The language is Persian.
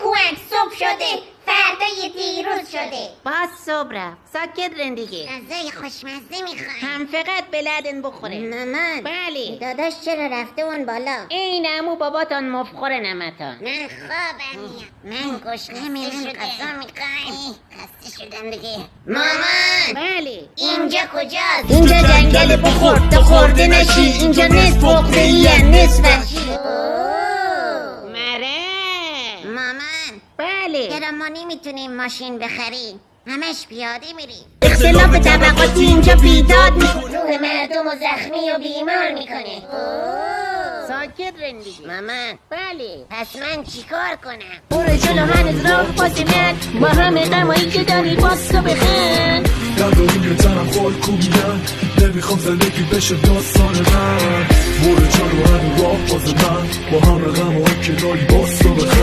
کوک صبح شده، فردای دیروز شده. باز صبح رفت. ساکت رندگی. غذای خوشمزه میخوای؟ هم فقط بلدن بخوره. مامان. بله. داداش چرا رفته اون بالا؟ این عمو باباتان مفخور نمتان. من خوابم میاد. من گشنه میرم غذا میخوام. خسته شدم دیگه. مامان. بله. اینجا کجاست؟ اینجا جنگل بخور تو خورده نشی. اینجا نصف پخته ای نصف وحشی. مره. مامان. بله. چرا ما نمیتونیم ماشین بخریم؟ همش پیاده میریم. اختلاف طبقاتی اینجا بیداد میکنه. روح مردم و زخمی و بیمار میکنه. ساکت رندگی. مامان. بله. پس من چیکار کنم؟ برو جلو هنوز راه پاس من. با همه غمایی که داری باز تو بخند. نداریم یه تنم خال کوبیدن. نمیخوام زندگی بشه داستان من. برو جلو هنوز راه پاس من. با همه غمایی که داری باز تو بخند.